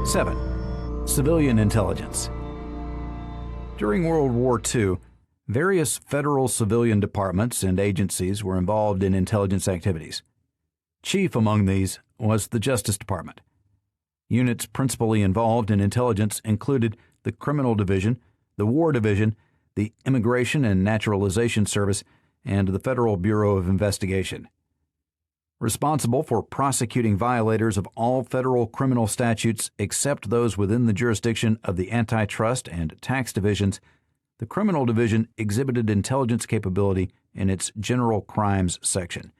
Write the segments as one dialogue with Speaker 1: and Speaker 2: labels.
Speaker 1: 7. Civilian intelligence. During World War II, various federal civilian departments and agencies were involved in intelligence activities. Chief among these was the Justice Department. Units principally involved in intelligence included the Criminal Division, the War Division, the Immigration and Naturalization Service, and the Federal Bureau of Investigation. Responsible for prosecuting violators of all federal criminal statutes except those within the jurisdiction of the Antitrust and Tax Divisions, the Criminal Division exhibited intelligence capability in its General Crimes section,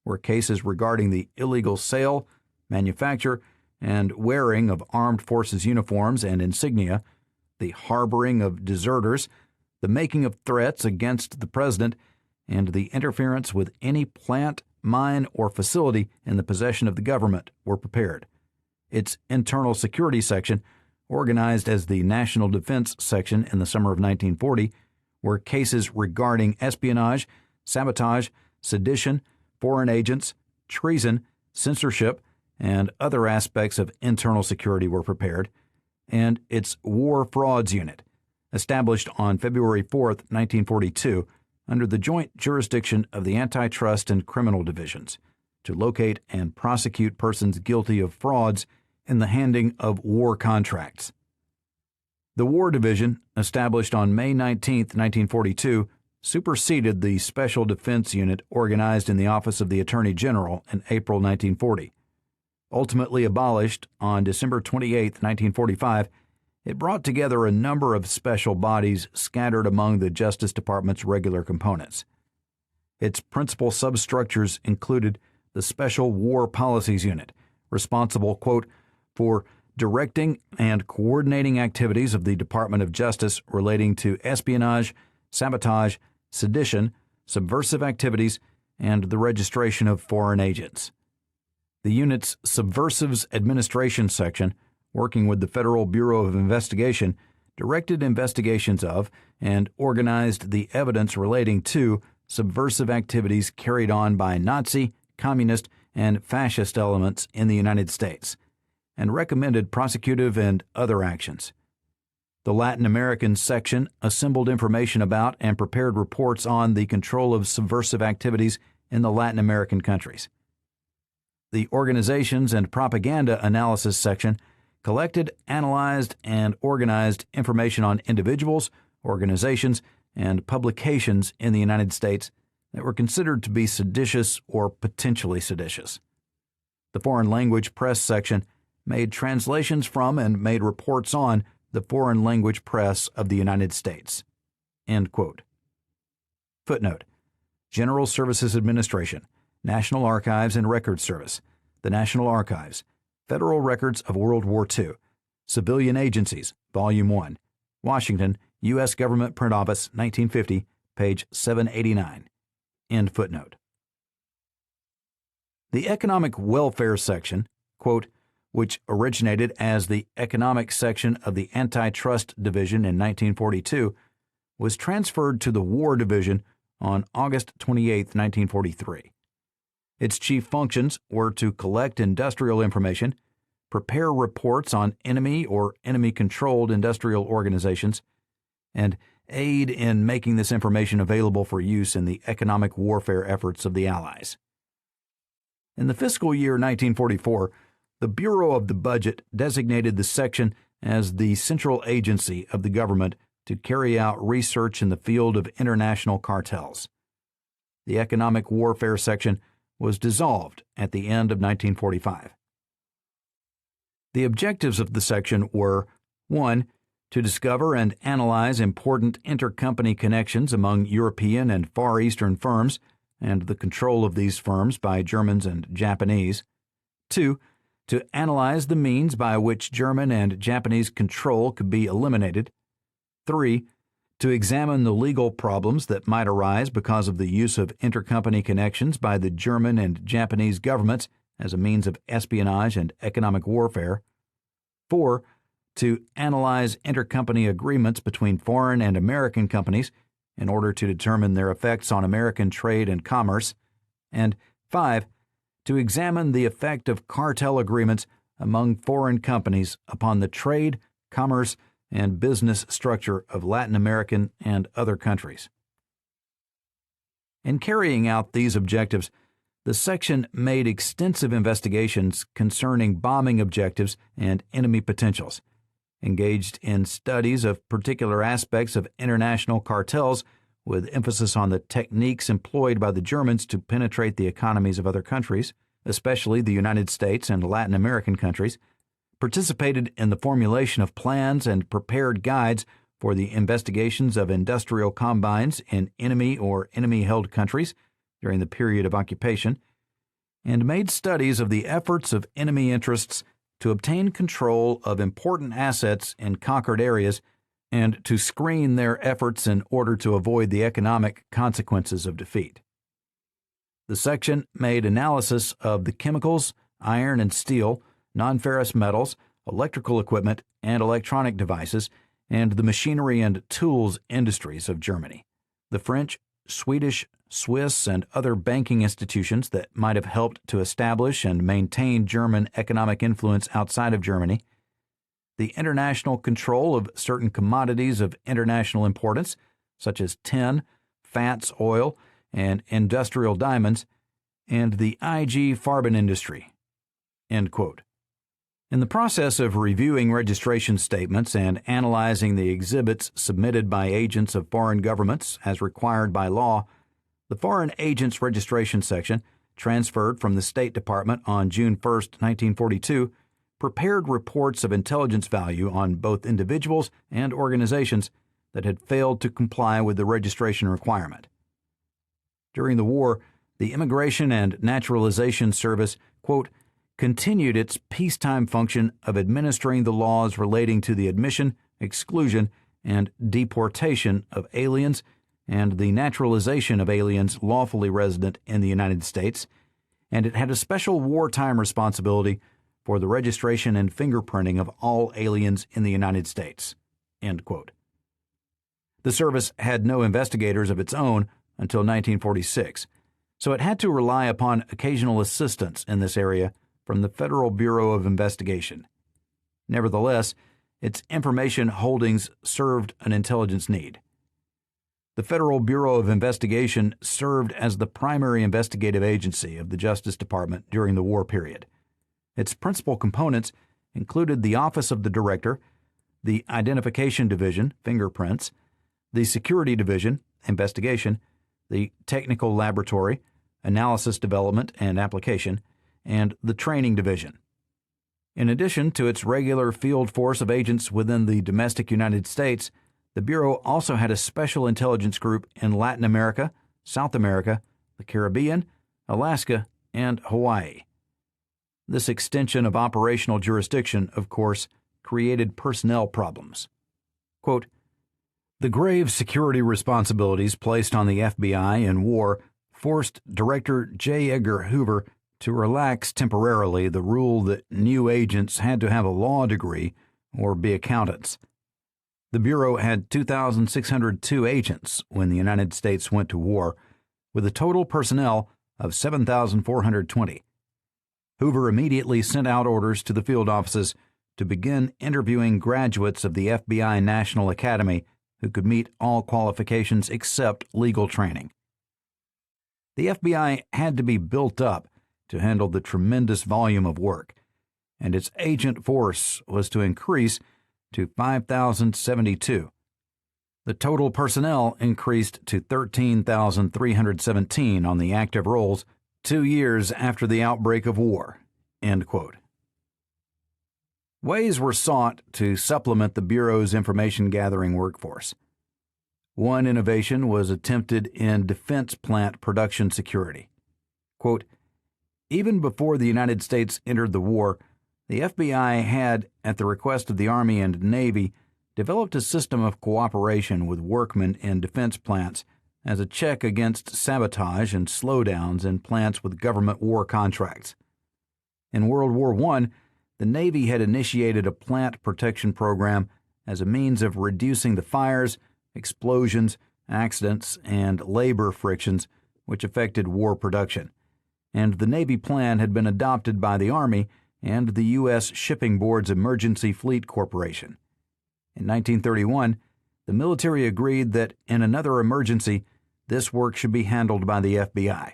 Speaker 1: where cases regarding the illegal sale, manufacture, and wearing of armed forces uniforms and insignia, the harboring of deserters, the making of threats against the president, and the interference with any plant, mine, or facility in the possession of the government were prepared. Its Internal Security section, organized as the National Defense section in the summer of 1940, where cases regarding espionage, sabotage, sedition, foreign agents, treason, censorship, and other aspects of internal security were prepared, and its War Frauds Unit, established on February 4, 1942, under the joint jurisdiction of the Antitrust and Criminal Divisions, to locate and prosecute persons guilty of frauds in the handing of war contracts. The War Division, established on May 19, 1942, superseded the Special Defense Unit organized in the Office of the Attorney General in April 1940. Ultimately abolished on December 28, 1945, it brought together a number of special bodies scattered among the Justice Department's regular components. Its principal substructures included the Special War Policies Unit, responsible, quote, for directing and coordinating activities of the Department of Justice relating to espionage, sabotage, sedition, subversive activities, and the registration of foreign agents. The unit's Subversives Administration section, working with the Federal Bureau of Investigation, directed investigations of and organized the evidence relating to subversive activities carried on by Nazi, communist, and fascist elements in the United States, and recommended prosecutive and other actions. The Latin American section assembled information about and prepared reports on the control of subversive activities in the Latin American countries. The Organizations and Propaganda Analysis section collected, analyzed, and organized information on individuals, organizations, and publications in the United States that were considered to be seditious or potentially seditious. The Foreign Language Press section made translations from and made reports on the foreign language press of the United States. End quote. Footnote: General Services Administration, National Archives and Records Service, the National Archives, Federal Records of World War II, Civilian Agencies, Volume 1, Washington, U.S. Government Print Office, 1950, page 789. End footnote. The Economic Welfare section, quote, which originated as the Economic section of the Antitrust Division in 1942, was transferred to the War Division on August 28, 1943. Its chief functions were to collect industrial information, prepare reports on enemy or enemy-controlled industrial organizations, and aid in making this information available for use in the economic warfare efforts of the Allies. In the fiscal year 1944, the Bureau of the Budget designated the section as the central agency of the government to carry out research in the field of international cartels. The Economic Warfare section was dissolved at the end of 1945. The objectives of the section were 1. To discover and analyze important intercompany connections among European and Far Eastern firms and the control of these firms by Germans and Japanese. 2. To analyze the means by which German and Japanese control could be eliminated. 3. To examine the legal problems that might arise because of the use of intercompany connections by the German and Japanese governments as a means of espionage and economic warfare. 4. To analyze intercompany agreements between foreign and American companies in order to determine their effects on American trade and commerce. And 5. To examine the effect of cartel agreements among foreign companies upon the trade, commerce, and business structure of Latin American and other countries. In carrying out these objectives, the section made extensive investigations concerning bombing objectives and enemy potentials, engaged in studies of particular aspects of international cartels with emphasis on the techniques employed by the Germans to penetrate the economies of other countries, especially the United States and Latin American countries, participated in the formulation of plans and prepared guides for the investigations of industrial combines in enemy or enemy-held countries during the period of occupation, and made studies of the efforts of enemy interests to obtain control of important assets in conquered areas and to screen their efforts in order to avoid the economic consequences of defeat. The section made analysis of the chemicals, iron and steel, non-ferrous metals, electrical equipment, and electronic devices, and the machinery and tools industries of Germany. The French, Swedish, Swiss, and other banking institutions that might have helped to establish and maintain German economic influence outside of Germany, the international control of certain commodities of international importance, such as tin, fats, oil, and industrial diamonds, and the IG Farben industry." End quote. In the process of reviewing registration statements and analyzing the exhibits submitted by agents of foreign governments as required by law, the Foreign Agents Registration Section, transferred from the State Department on June 1, 1942, prepared reports of intelligence value on both individuals and organizations that had failed to comply with the registration requirement. During the war, the Immigration and Naturalization Service, quote, continued its peacetime function of administering the laws relating to the admission, exclusion, and deportation of aliens and the naturalization of aliens lawfully resident in the United States, and it had a special wartime responsibility for the registration and fingerprinting of all aliens in the United States. End quote. The service had no investigators of its own until 1946, so it had to rely upon occasional assistance in this area from the Federal Bureau of Investigation. Nevertheless, its information holdings served an intelligence need. The Federal Bureau of Investigation served as the primary investigative agency of the Justice Department during the war period. Its principal components included the Office of the Director, the Identification Division, Fingerprints, the Security Division, Investigation, the Technical Laboratory, Analysis, Development, and Application, and the Training Division. In addition to its regular field force of agents within the domestic United States, the Bureau also had a special intelligence group in Latin America, South America, the Caribbean, Alaska, and Hawaii. This extension of operational jurisdiction, of course, created personnel problems. Quote, "The grave security responsibilities placed on the FBI in war forced Director J. Edgar Hoover to relax temporarily the rule that new agents had to have a law degree or be accountants. The Bureau had 2,602 agents when the United States went to war, with a total personnel of 7,420. Hoover immediately sent out orders to the field offices to begin interviewing graduates of the FBI National Academy who could meet all qualifications except legal training. The FBI had to be built up to handle the tremendous volume of work, and its agent force was to increase to 5,072. The total personnel increased to 13,317 on the active rolls 2 years after the outbreak of war." End quote. Ways were sought to supplement the Bureau's information-gathering workforce. One innovation was attempted in defense plant production security. Quote, "Even before the United States entered the war, the FBI had, at the request of the Army and Navy, developed a system of cooperation with workmen in defense plants as a check against sabotage and slowdowns in plants with government war contracts. In World War I, the Navy had initiated a plant protection program as a means of reducing the fires, explosions, accidents, and labor frictions which affected war production, and the Navy plan had been adopted by the Army and the U.S. Shipping Board's Emergency Fleet Corporation. In 1931, the military agreed that in another emergency, this work should be handled by the FBI.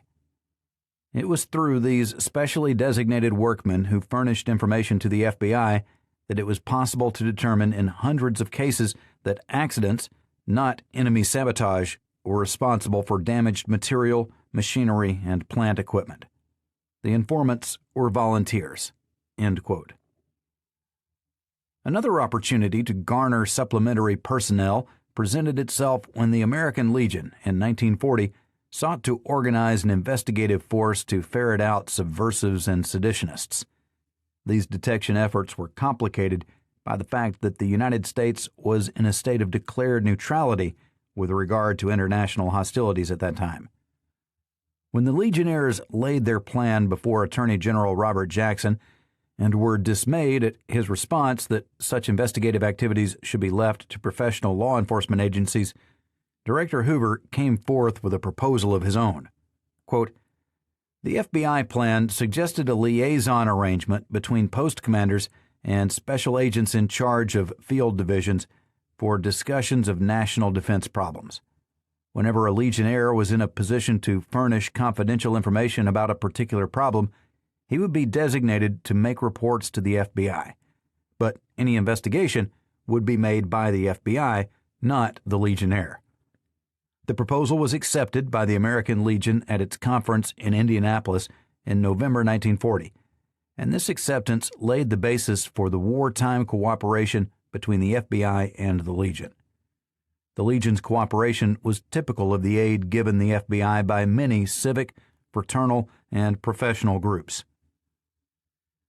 Speaker 1: It was through these specially designated workmen who furnished information to the FBI that it was possible to determine in hundreds of cases that accidents, not enemy sabotage, were responsible for damaged material, machinery, and plant equipment. The informants were volunteers." End quote. Another opportunity to garner supplementary personnel presented itself when the American Legion in 1940 sought to organize an investigative force to ferret out subversives and seditionists. These detection efforts were complicated by the fact that the United States was in a state of declared neutrality with regard to international hostilities at that time. When the Legionnaires laid their plan before Attorney General Robert Jackson and were dismayed at his response that such investigative activities should be left to professional law enforcement agencies, Director Hoover came forth with a proposal of his own. Quote, "The FBI plan suggested a liaison arrangement between post commanders and special agents in charge of field divisions for discussions of national defense problems. Whenever a Legionnaire was in a position to furnish confidential information about a particular problem, he would be designated to make reports to the FBI, but any investigation would be made by the FBI, not the Legionnaire." The proposal was accepted by the American Legion at its conference in Indianapolis in November 1940, and this acceptance laid the basis for the wartime cooperation between the FBI and the Legion. The Legion's cooperation was typical of the aid given the FBI by many civic, fraternal, and professional groups.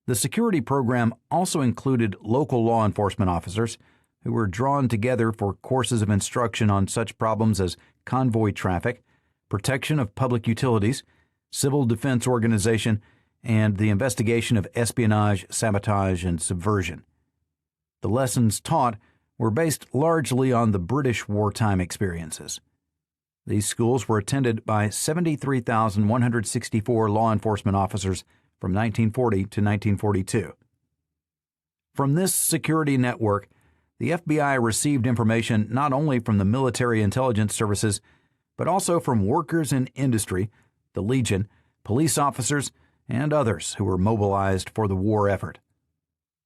Speaker 1: The security program also included local law enforcement officers who were drawn together for courses of instruction on such problems as convoy traffic, protection of public utilities, civil defense organization, and the investigation of espionage, sabotage, and subversion. The lessons taught were based largely on the British wartime experiences. These schools were attended by 73,164 law enforcement officers from 1940 to 1942. From this security network, the FBI received information not only from the military intelligence services, but also from workers in industry, the Legion, police officers, and others who were mobilized for the war effort.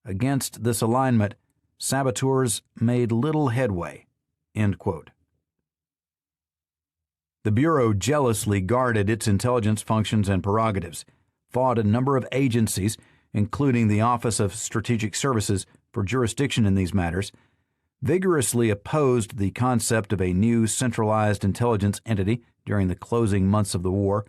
Speaker 1: Against this alignment, saboteurs made little headway. End quote. The Bureau jealously guarded its intelligence functions and prerogatives, fought a number of agencies, including the Office of Strategic Services, for jurisdiction in these matters, vigorously opposed the concept of a new centralized intelligence entity during the closing months of the war,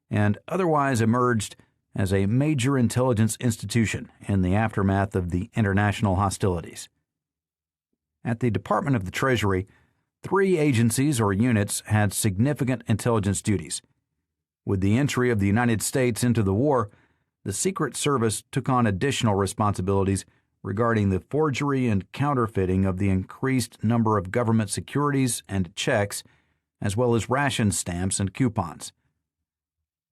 Speaker 1: and otherwise emerged as a major intelligence institution in the aftermath of the international hostilities. At the Department of the Treasury, 3 agencies or units had significant intelligence duties. With the entry of the United States into the war, the Secret Service took on additional responsibilities regarding the forgery and counterfeiting of the increased number of government securities and checks, as well as ration stamps and coupons.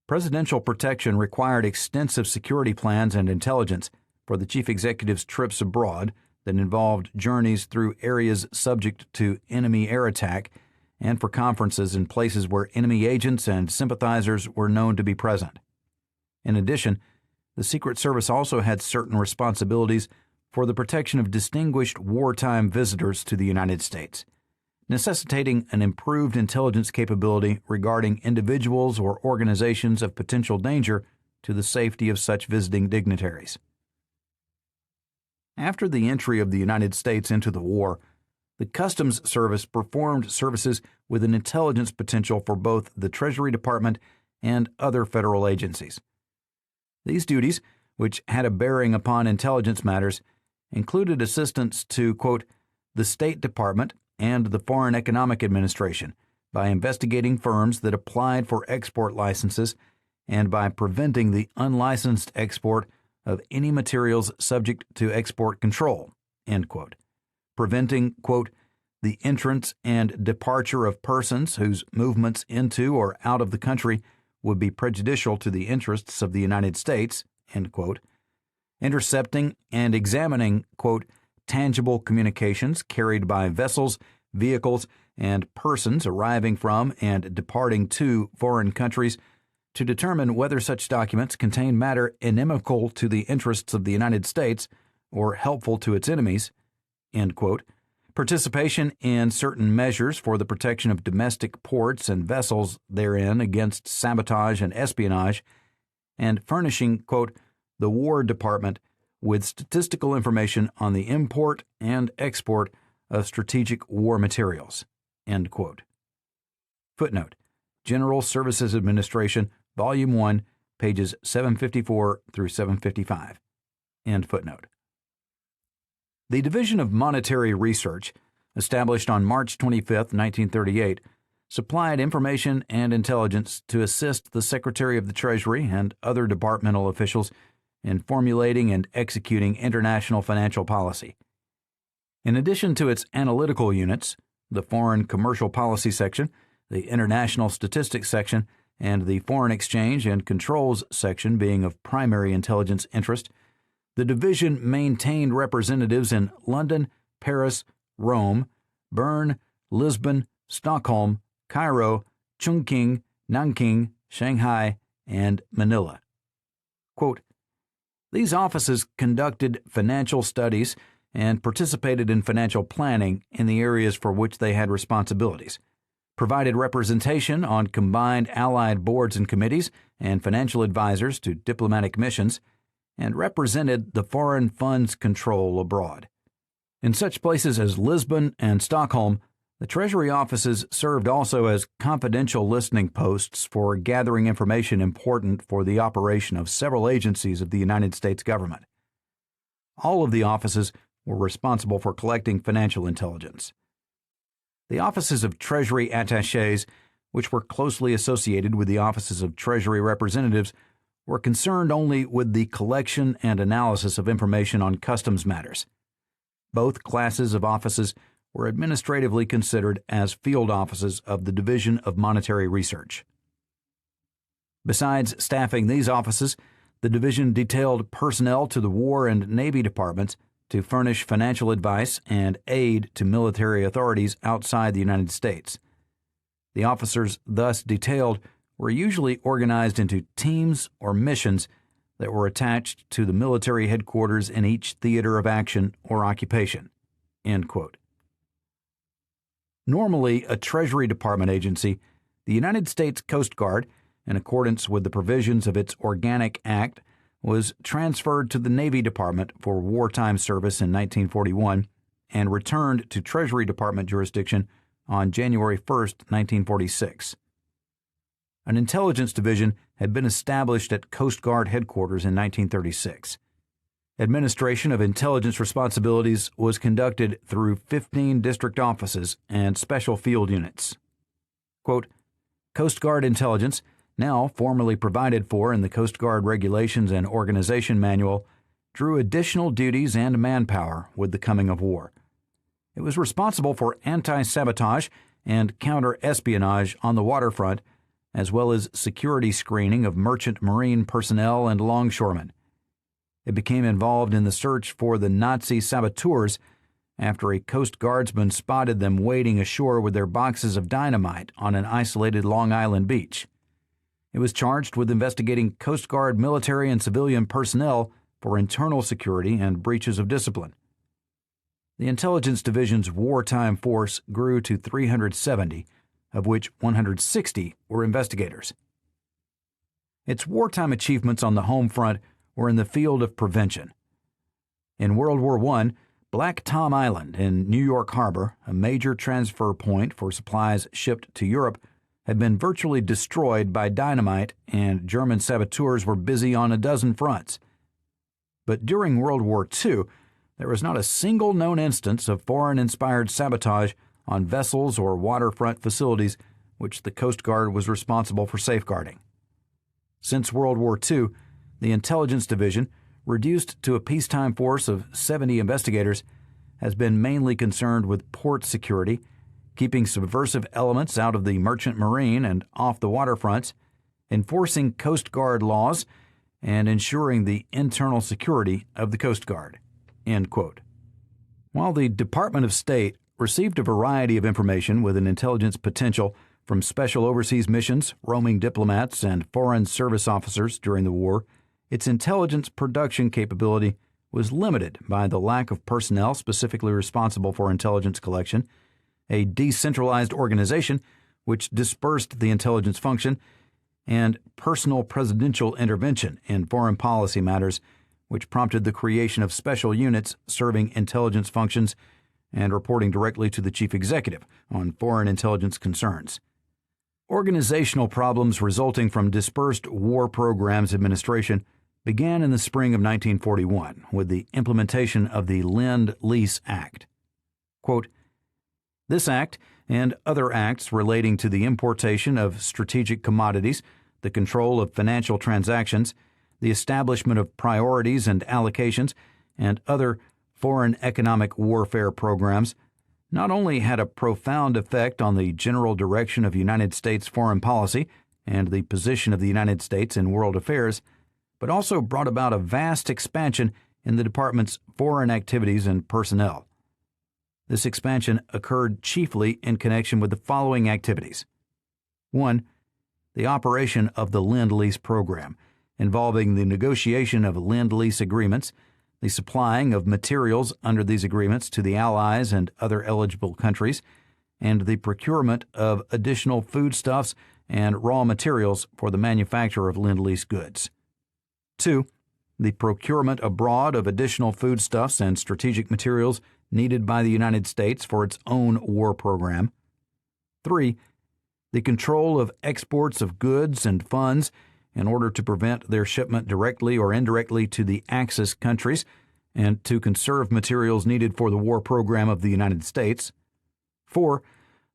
Speaker 1: Presidential protection required extensive security plans and intelligence for the chief executive's trips abroad that involved journeys through areas subject to enemy air attack and for conferences in places where enemy agents and sympathizers were known to be present. In addition, the Secret Service also had certain responsibilities for the protection of distinguished wartime visitors to the United States, necessitating an improved intelligence capability regarding individuals or organizations of potential danger to the safety of such visiting dignitaries. After the entry of the United States into the war, the Customs Service performed services with an intelligence potential for both the Treasury Department and other federal agencies. These duties, which had a bearing upon intelligence matters, included assistance to, quote, the State Department and the Foreign Economic Administration by investigating firms that applied for export licenses and by preventing the unlicensed export of any materials subject to export control, end quote, preventing, quote, the entrance and departure of persons whose movements into or out of the country would be prejudicial to the interests of the United States, end quote, intercepting and examining, quote, tangible communications carried by vessels, vehicles, and persons arriving from and departing to foreign countries to determine whether such documents contain matter inimical to the interests of the United States or helpful to its enemies, end quote, participation in certain measures for the protection of domestic ports and vessels therein against sabotage and espionage, and furnishing, quote, the War Department with statistical information on the import and export of strategic war materials, end quote. Footnote: General Services Administration, Volume 1, pages 754 through 755, end footnote. The Division of Monetary Research, established on March 25, 1938, supplied information and intelligence to assist the Secretary of the Treasury and other departmental officials in formulating and executing international financial policy. In addition to its analytical units, the Foreign Commercial Policy Section, the International Statistics Section, and the Foreign Exchange and Controls Section being of primary intelligence interest, the division maintained representatives in London, Paris, Rome, Bern, Lisbon, Stockholm, Cairo, Chongqing, Nanking, Shanghai, and Manila. Quote, these offices conducted financial studies and participated in financial planning in the areas for which they had responsibilities, provided representation on combined allied boards and committees and financial advisors to diplomatic missions, and represented the foreign funds control abroad. In such places as Lisbon and Stockholm, the Treasury offices served also as confidential listening posts for gathering information important for the operation of several agencies of the United States government. All of the offices were responsible for collecting financial intelligence. The offices of Treasury attachés, which were closely associated with the offices of Treasury representatives, were concerned only with the collection and analysis of information on customs matters. Both classes of offices were administratively considered as field offices of the Division of Monetary Research. Besides staffing these offices, the division detailed personnel to the War and Navy departments to furnish financial advice and aid to military authorities outside the United States. The officers thus detailed were usually organized into teams or missions that were attached to the military headquarters in each theater of action or occupation, end quote. Normally a Treasury Department agency, the United States Coast Guard, in accordance with the provisions of its Organic Act, was transferred to the Navy Department for wartime service in 1941 and returned to Treasury Department jurisdiction on January 1, 1946. An intelligence division had been established at Coast Guard headquarters in 1936. Administration of intelligence responsibilities was conducted through 15 district offices and special field units. Quote, Coast Guard intelligence, now formally provided for in the Coast Guard Regulations and Organization Manual, drew additional duties and manpower with the coming of war. It was responsible for anti-sabotage and counter-espionage on the waterfront, as well as security screening of merchant marine personnel and longshoremen. It became involved in the search for the Nazi saboteurs after a Coast Guardsman spotted them wading ashore with their boxes of dynamite on an isolated Long Island beach. It was charged with investigating Coast Guard military and civilian personnel for internal security and breaches of discipline. The Intelligence Division's wartime force grew to 370, of which 160 were investigators. Its wartime achievements on the home front were in the field of prevention. In World War I, Black Tom Island in New York Harbor, a major transfer point for supplies shipped to Europe, had been virtually destroyed by dynamite, and German saboteurs were busy on a dozen fronts. But during World War II, there was not a single known instance of foreign-inspired sabotage on vessels or waterfront facilities which the Coast Guard was responsible for safeguarding. Since World War II, the Intelligence Division, reduced to a peacetime force of 70 investigators, has been mainly concerned with port security, keeping subversive elements out of the merchant marine and off the waterfronts, enforcing Coast Guard laws, and ensuring the internal security of the Coast Guard." End quote. While the Department of State received a variety of information with an intelligence potential from special overseas missions, roaming diplomats, and foreign service officers during the war, its intelligence production capability was limited by the lack of personnel specifically responsible for intelligence collection, a decentralized organization which dispersed the intelligence function, and personal presidential intervention in foreign policy matters, which prompted the creation of special units serving intelligence functions and reporting directly to the chief executive on foreign intelligence concerns. Organizational problems resulting from dispersed war programs administration began in the spring of 1941 with the implementation of the Lend-Lease Act. Quote, "This act and other acts relating to the importation of strategic commodities, the control of financial transactions, the establishment of priorities and allocations, and other foreign economic warfare programs not only had a profound effect on the general direction of United States foreign policy and the position of the United States in world affairs, but also brought about a vast expansion in the department's foreign activities and personnel. This expansion occurred chiefly in connection with the following activities. 1. The operation of the Lend-Lease program, involving the negotiation of Lend-Lease agreements, the supplying of materials under these agreements to the Allies and other eligible countries, and the procurement of additional foodstuffs and raw materials for the manufacture of Lend-Lease goods. 2. The procurement abroad of additional foodstuffs and strategic materials needed by the United States for its own war program. 3. The control of exports of goods and funds in order to prevent their shipment directly or indirectly to the Axis countries and to conserve materials needed for the war program of the United States. 4.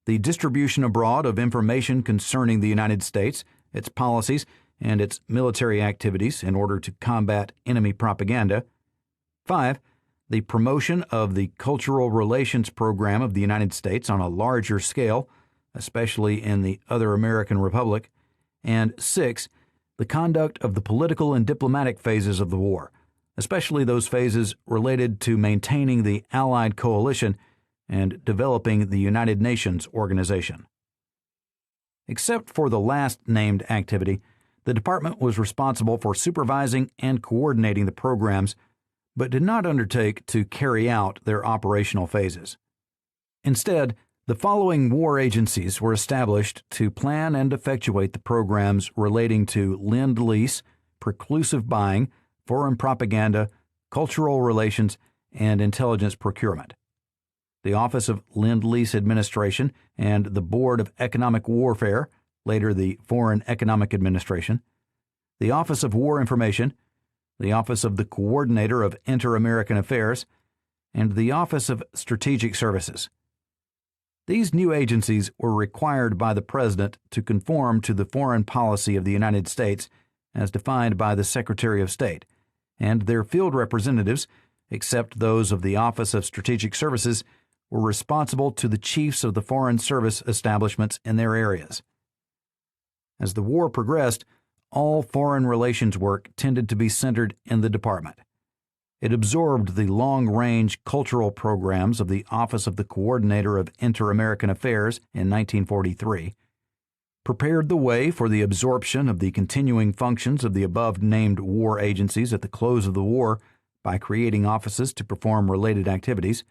Speaker 1: The distribution abroad of information concerning the United States, its policies, and its military activities in order to combat enemy propaganda. 5. The promotion of the cultural relations program of the United States on a larger scale, especially in the other American Republic. And 6. The conduct of the political and diplomatic phases of the war, especially those phases related to maintaining the Allied coalition and developing the United Nations organization. Except for the last named activity, the department was responsible for supervising and coordinating the programs, but did not undertake to carry out their operational phases. Instead, the following war agencies were established to plan and effectuate the programs relating to Lend-Lease, preclusive buying, foreign propaganda, cultural relations, and intelligence procurement: the Office of Lend-Lease Administration and the Board of Economic Warfare, later the Foreign Economic Administration, the Office of War Information, the Office of the Coordinator of Inter-American Affairs, and the Office of Strategic Services. These new agencies were required by the President to conform to the foreign policy of the United States as defined by the Secretary of State, and their field representatives, except those of the Office of Strategic Services, were responsible to the chiefs of the foreign service establishments in their areas. As the war progressed, all foreign relations work tended to be centered in the department. It absorbed the long-range cultural programs of the Office of the Coordinator of Inter-American Affairs in 1943, prepared the way for the absorption of the continuing functions of the above-named war agencies at the close of the war by creating offices to perform related activities,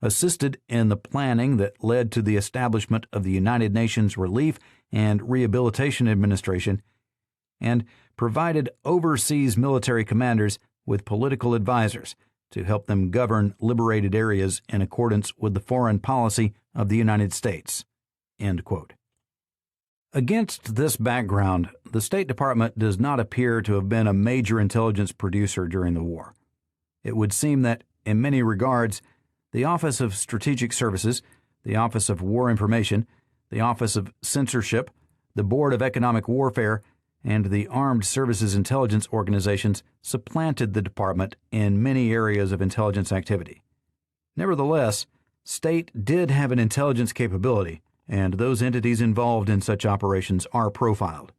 Speaker 1: assisted in the planning that led to the establishment of the United Nations Relief and Rehabilitation Administration, and provided overseas military commanders with political advisors to help them govern liberated areas in accordance with the foreign policy of the United States." End quote. Against this background, the State Department does not appear to have been a major intelligence producer during the war. It would seem that, in many regards, the Office of Strategic Services, the Office of War Information, the Office of Censorship, the Board of Economic Warfare, and the Armed Services Intelligence Organizations supplanted the department in many areas of intelligence activity. Nevertheless, State did have an intelligence capability, and those entities involved in such operations are profiled.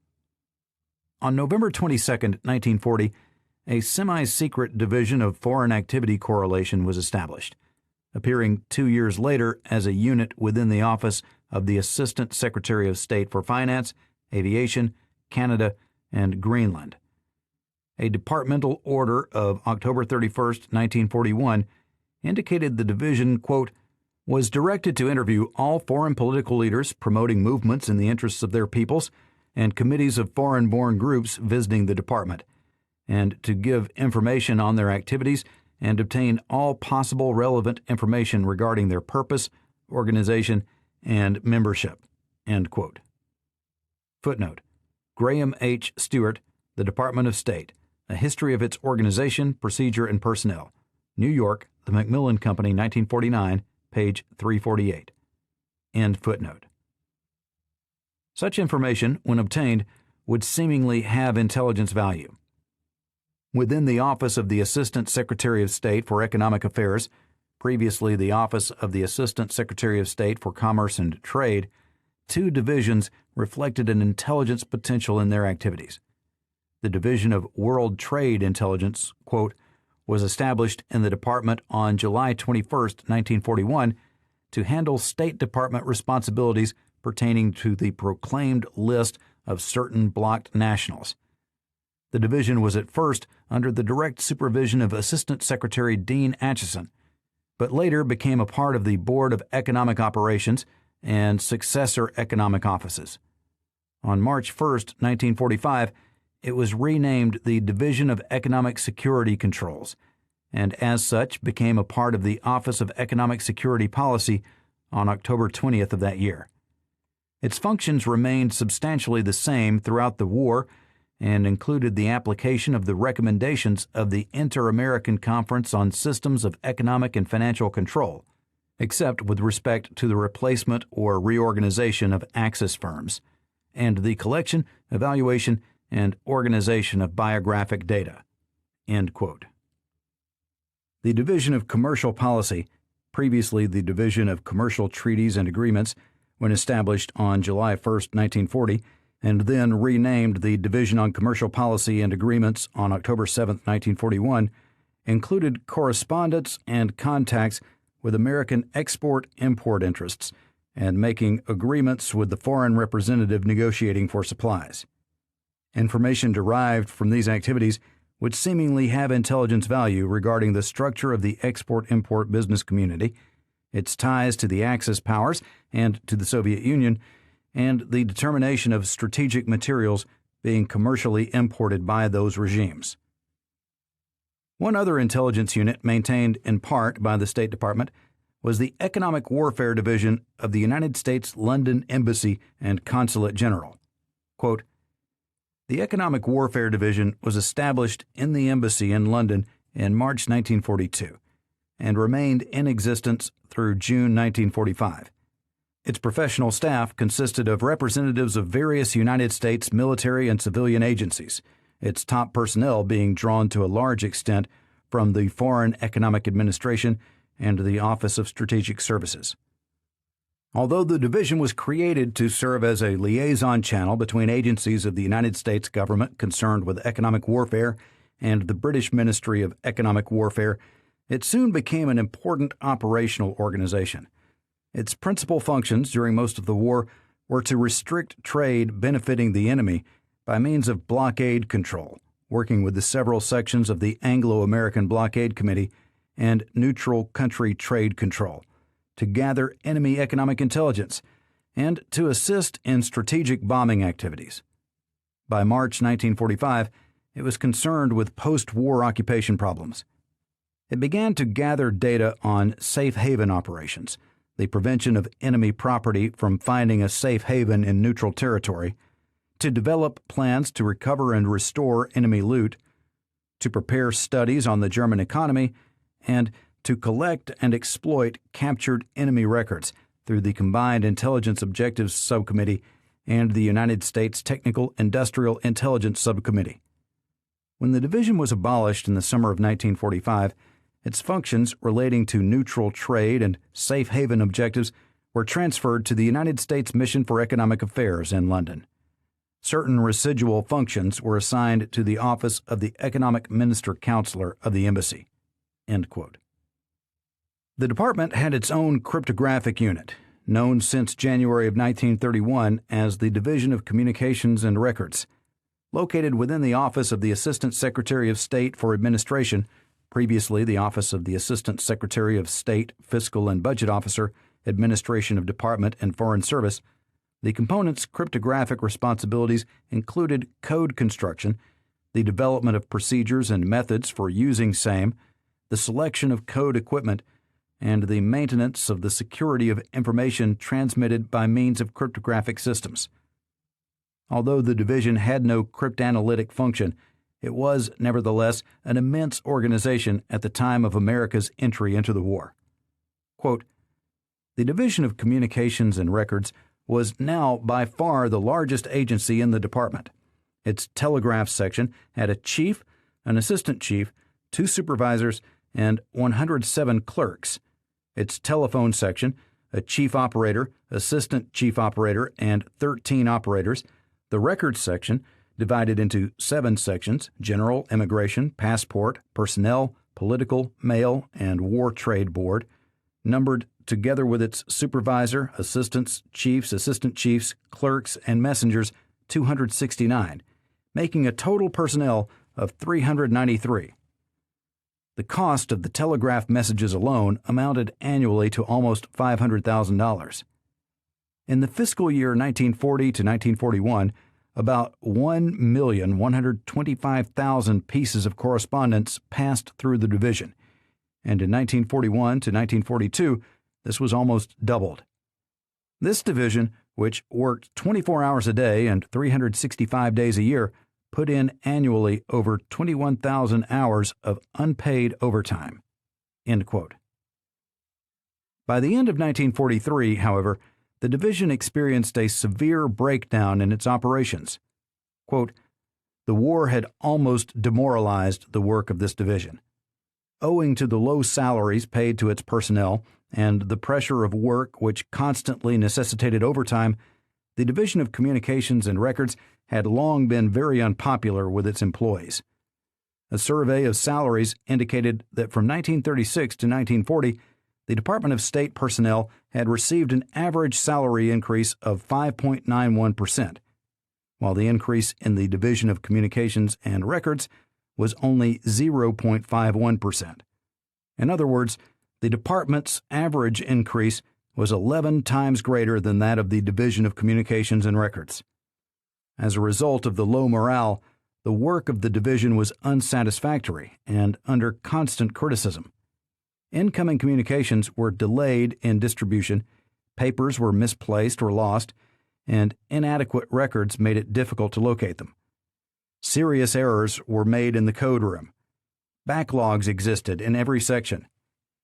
Speaker 1: On November 22, 1940, a semi-secret division of foreign activity correlation was established, appearing 2 years later as a unit within the office of the Assistant Secretary of State for Finance, Aviation, Canada, and Greenland. A departmental order of October 31, 1941, indicated the division, quote, was directed to interview all foreign political leaders promoting movements in the interests of their peoples and committees of foreign-born groups visiting the department, and to give information on their activities and obtain all possible relevant information regarding their purpose, organization, and membership." End quote. Footnote: Graham H. Stewart, The Department of State, A History of Its Organization, Procedure, and Personnel. New York, The Macmillan Company, 1949, page 348. End footnote. Such information, when obtained, would seemingly have intelligence value. Within the Office of the Assistant Secretary of State for Economic Affairs, previously the Office of the Assistant Secretary of State for Commerce and Trade, two divisions reflected an intelligence potential in their activities. The Division of World Trade Intelligence, quote, was established in the department on July 21, 1941, to handle State Department responsibilities pertaining to the proclaimed list of certain blocked nationals. The division was at first under the direct supervision of Assistant Secretary Dean Acheson, but later became a part of the Board of Economic Operations and successor economic offices. On March 1, 1945, it was renamed the Division of Economic Security Controls, and as such became a part of the Office of Economic Security Policy on October 20th of that year. Its functions remained substantially the same throughout the war and included the application of the recommendations of the Inter-American Conference on Systems of Economic and Financial Control, except with respect to the replacement or reorganization of Axis firms, and the collection, evaluation, and organization of biographic data." End quote. The Division of Commercial Policy, previously the Division of Commercial Treaties and Agreements, when established on July 1, 1940, and then renamed the Division on Commercial Policy and Agreements on October 7, 1941, included correspondence and contacts with American export-import interests and making agreements with the foreign representative negotiating for supplies. Information derived from these activities would seemingly have intelligence value regarding the structure of the export-import business community, its ties to the Axis powers and to the Soviet Union, and the determination of strategic materials being commercially imported by those regimes. One other intelligence unit maintained in part by the State Department was the Economic Warfare Division of the United States London Embassy and Consulate General. Quote, the Economic Warfare Division was established in the embassy in London in March 1942 and remained in existence through June 1945. Its professional staff consisted of representatives of various United States military and civilian agencies, its top personnel being drawn to a large extent from the Foreign Economic Administration and the Office of Strategic Services. Although the division was created to serve as a liaison channel between agencies of the United States government concerned with economic warfare and the British Ministry of Economic Warfare, it soon became an important operational organization. Its principal functions during most of the war were to restrict trade benefiting the enemy by means of blockade control, working with the several sections of the Anglo-American Blockade Committee and Neutral Country Trade Control, to gather enemy economic intelligence, and to assist in strategic bombing activities. By March 1945, it was concerned with post-war occupation problems. It began to gather data on safe haven operations, the prevention of enemy property from finding a safe haven in neutral territory, to develop plans to recover and restore enemy loot, to prepare studies on the German economy, and to collect and exploit captured enemy records through the Combined Intelligence Objectives Subcommittee and the United States Technical Industrial Intelligence Subcommittee. When the division was abolished in the summer of 1945, its functions relating to neutral trade and safe haven objectives were transferred to the United States Mission for Economic Affairs in London. Certain residual functions were assigned to the Office of the Economic Minister Counselor of the Embassy." End quote. The department had its own cryptographic unit, known since January of 1931 as the Division of Communications and Records, located within the Office of the Assistant Secretary of State for Administration, previously the Office of the Assistant Secretary of State, Fiscal and Budget Officer, Administration of Department and Foreign Service. The component's cryptographic responsibilities included code construction, the development of procedures and methods for using same, the selection of code equipment, and the maintenance of the security of information transmitted by means of cryptographic systems. Although the division had no cryptanalytic function, it was, nevertheless, an immense organization at the time of America's entry into the war. Quote, "The Division of Communications and Records was now by far the largest agency in the department. Its telegraph section had a chief, an assistant chief, 2 supervisors, and 107 clerks. Its telephone section, a chief operator, assistant chief operator, and 13 operators. The records section, divided into 7 sections: General, Immigration, Passport, Personnel, Political, Mail, and War Trade Board, numbered together with its supervisor, assistants, chiefs, assistant chiefs, clerks, and messengers, 269, making a total personnel of 393. The cost of the telegraph messages alone amounted annually to almost $500,000. In the fiscal year 1940 to 1941, about 1,125,000 pieces of correspondence passed through the division, and in 1941 to 1942, this was almost doubled. This division, which worked 24 hours a day and 365 days a year, put in annually over 21,000 hours of unpaid overtime." End quote. By the end of 1943, however, the division experienced a severe breakdown in its operations. Quote, "The war had almost demoralized the work of this division. Owing to the low salaries paid to its personnel and the pressure of work which constantly necessitated overtime, the Division of Communications and Records had long been very unpopular with its employees. A survey of salaries indicated that from 1936 to 1940, the Department of State personnel had received an average salary increase of 5.91%, while the increase in the Division of Communications and Records was only 0.51%. In other words, the department's average increase was 11 times greater than that of the Division of Communications and Records. As a result of the low morale, the work of the division was unsatisfactory and under constant criticism. Incoming communications were delayed in distribution, papers were misplaced or lost, and inadequate records made it difficult to locate them. Serious errors were made in the code room. Backlogs existed in every section.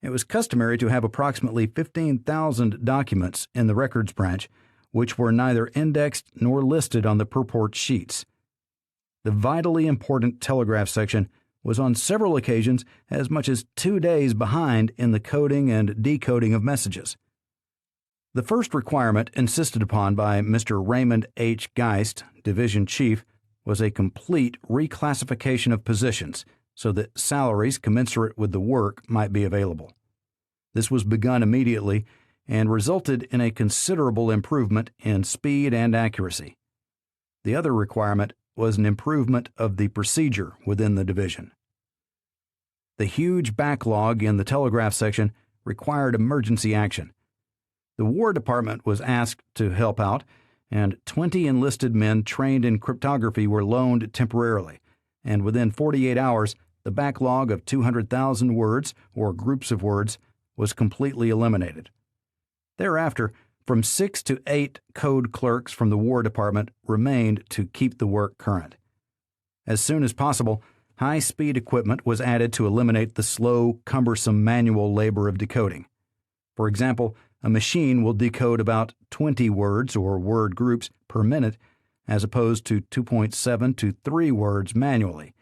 Speaker 1: It was customary to have approximately 15,000 documents in the records branch, which were neither indexed nor listed on the purport sheets. The vitally important telegraph section was on several occasions as much as 2 days behind in the coding and decoding of messages. The first requirement insisted upon by Mr. Raymond H. Geist, Division Chief, was a complete reclassification of positions so that salaries commensurate with the work might be available. This was begun immediately and resulted in a considerable improvement in speed and accuracy. The other requirement was an improvement of the procedure within the division. The huge backlog in the telegraph section required emergency action. The War Department was asked to help out, and 20 enlisted men trained in cryptography were loaned temporarily, and within 48 hours, the backlog of 200,000 words, or groups of words, was completely eliminated. Thereafter, from 6 to 8 code clerks from the War Department remained to keep the work current. As soon as possible, high-speed equipment was added to eliminate the slow, cumbersome manual labor of decoding. For example, a machine will decode about 20 words or word groups per minute, as opposed to 2.7 to 3 words manually,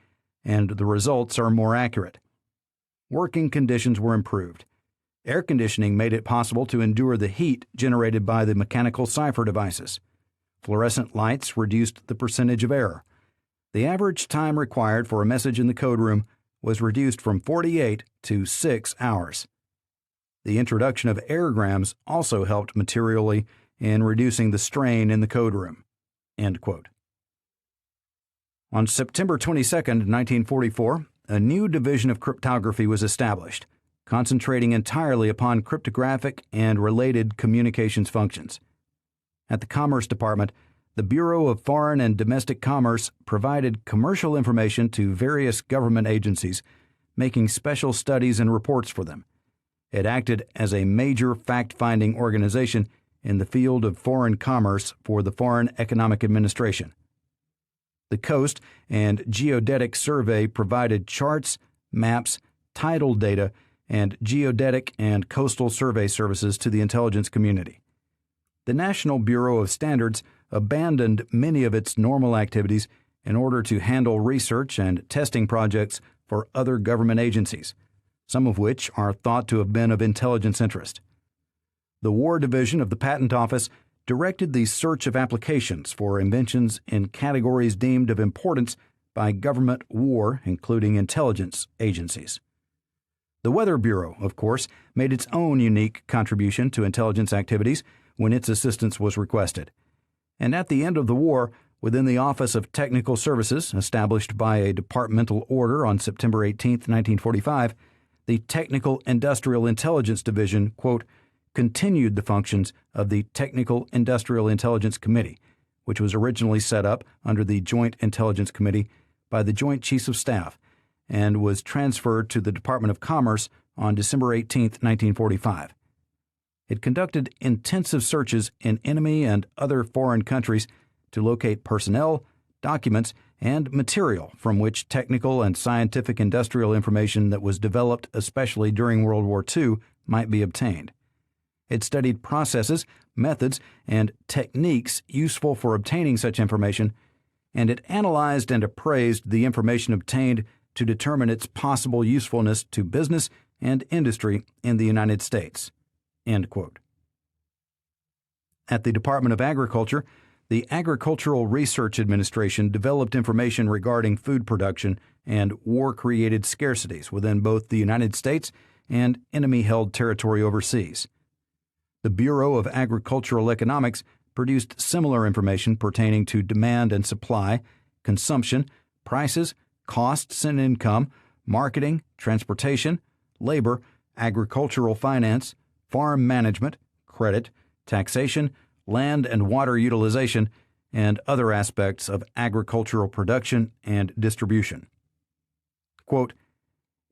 Speaker 1: and the results are more accurate. Working conditions were improved. Air conditioning made it possible to endure the heat generated by the mechanical cipher devices. Fluorescent lights reduced the percentage of error. The average time required for a message in the code room was reduced from 48 to 6 hours. The introduction of airgrams also helped materially in reducing the strain in the code room." End quote. On September 22, 1944, a new division of cryptography was established, concentrating entirely upon cryptographic and related communications functions. At the Commerce Department, the Bureau of Foreign and Domestic Commerce provided commercial information to various government agencies, making special studies and reports for them. It acted as a major fact-finding organization in the field of foreign commerce for the Foreign Economic Administration. The Coast and Geodetic Survey provided charts, maps, tidal data, and geodetic and coastal survey services to the intelligence community. The National Bureau of Standards abandoned many of its normal activities in order to handle research and testing projects for other government agencies, some of which are thought to have been of intelligence interest. The War Division of the Patent Office directed the search of applications for inventions in categories deemed of importance by government war, including intelligence agencies. The Weather Bureau, of course, made its own unique contribution to intelligence activities when its assistance was requested. And at the end of the war, within the Office of Technical Services, established by a departmental order on September 18, 1945, the Technical Industrial Intelligence Division, quote, continued the functions of the Technical Industrial Intelligence Committee, which was originally set up under the Joint Intelligence Committee by the Joint Chiefs of Staff and was transferred to the Department of Commerce on December 18, 1945. It conducted intensive searches in enemy and other foreign countries to locate personnel, documents, and material from which technical and scientific industrial information that was developed especially during World War II might be obtained. It studied processes, methods, and techniques useful for obtaining such information, and it analyzed and appraised the information obtained to determine its possible usefulness to business and industry in the United States." End quote. At the Department of Agriculture, the Agricultural Research Administration developed information regarding food production and war-created scarcities within both the United States and enemy-held territory overseas. The Bureau of Agricultural Economics produced similar information pertaining to demand and supply, consumption, prices, costs and income, marketing, transportation, labor, agricultural finance, farm management, credit, taxation, land and water utilization, and other aspects of agricultural production and distribution. Quote,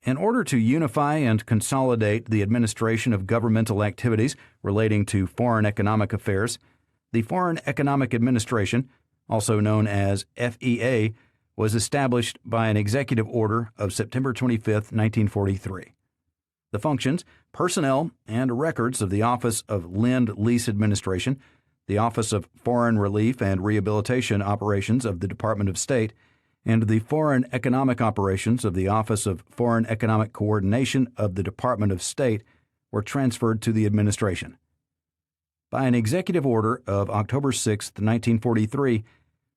Speaker 1: in order to unify and consolidate the administration of governmental activities relating to foreign economic affairs, the Foreign Economic Administration, also known as FEA, was established by an executive order of September 25, 1943. The functions, personnel, and records of the Office of Lend-Lease Administration, the Office of Foreign Relief and Rehabilitation Operations of the Department of State, and the Foreign Economic Operations of the Office of Foreign Economic Coordination of the Department of State were transferred to the administration. By an executive order of October 6, 1943,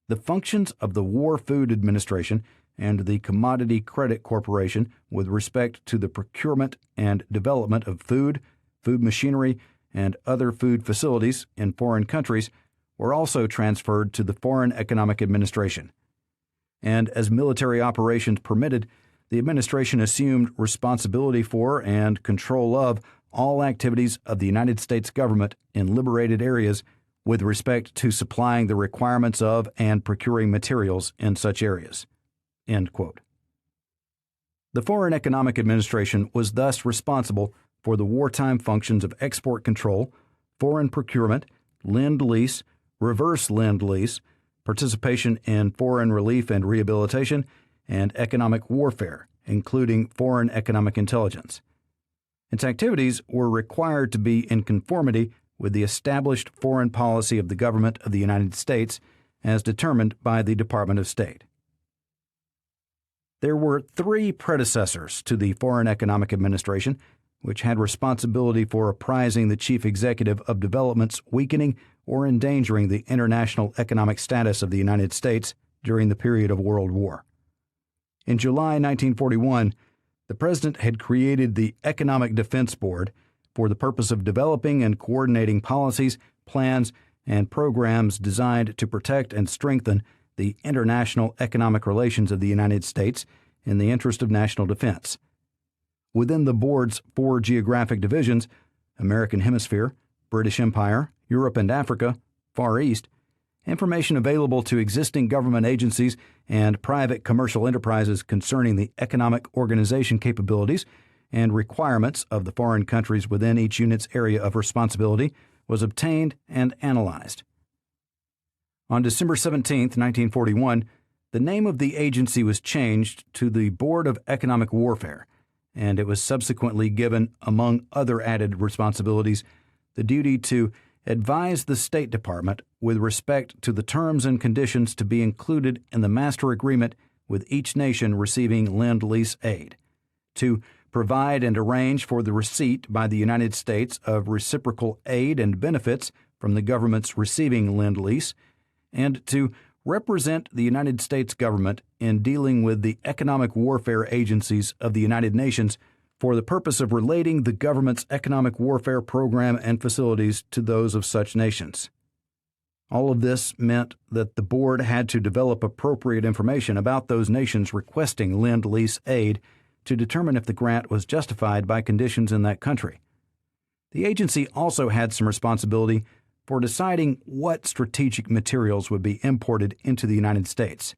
Speaker 1: the functions of the War Food Administration and the Commodity Credit Corporation with respect to the procurement and development of food, food machinery, and other food facilities in foreign countries were also transferred to the Foreign Economic Administration. And as military operations permitted, the administration assumed responsibility for and control of all activities of the United States government in liberated areas with respect to supplying the requirements of and procuring materials in such areas. End quote. The Foreign Economic Administration was thus responsible for the wartime functions of export control, foreign procurement, lend-lease, reverse lend-lease, participation in foreign relief and rehabilitation, and economic warfare, including foreign economic intelligence. Its activities were required to be in conformity with the established foreign policy of the government of the United States as determined by the Department of State. There were three predecessors to the Foreign Economic Administration, which had responsibility for apprising the chief executive of developments weakening or endangering the international economic status of the United States during the period of World War. In July 1941, the President had created the Economic Defense Board for the purpose of developing and coordinating policies, plans, and programs designed to protect and strengthen the international economic relations of the United States in the interest of national defense. Within the board's 4 geographic divisions, American Hemisphere, British Empire, Europe and Africa, Far East, information available to existing government agencies and private commercial enterprises concerning the economic organization capabilities and requirements of the foreign countries within each unit's area of responsibility was obtained and analyzed. On December 17, 1941, the name of the agency was changed to the Board of Economic Warfare, and it was subsequently given, among other added responsibilities, the duty to advise the State Department with respect to the terms and conditions to be included in the master agreement with each nation receiving Lend-Lease aid, to provide and arrange for the receipt by the United States of reciprocal aid and benefits from the governments receiving Lend-Lease, and to represent the United States government in dealing with the economic warfare agencies of the United Nations for the purpose of relating the government's economic warfare program and facilities to those of such nations. All of this meant that the board had to develop appropriate information about those nations requesting Lend-Lease aid to determine if the grant was justified by conditions in that country. The agency also had some responsibility for deciding what strategic materials would be imported into the United States.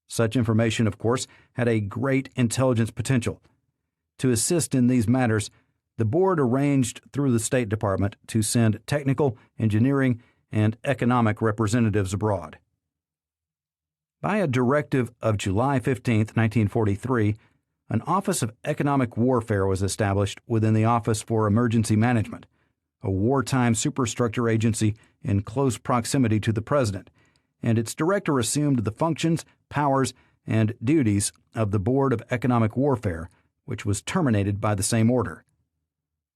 Speaker 1: Such information, of course, had a great intelligence potential. To assist in these matters, the board arranged through the State Department to send technical, engineering, and economic representatives abroad. By a directive of July 15, 1943, an Office of Economic Warfare was established within the Office for Emergency Management, a wartime superstructure agency in close proximity to the President, and its director assumed the functions, powers, and duties of the Board of Economic Warfare, which was terminated by the same order.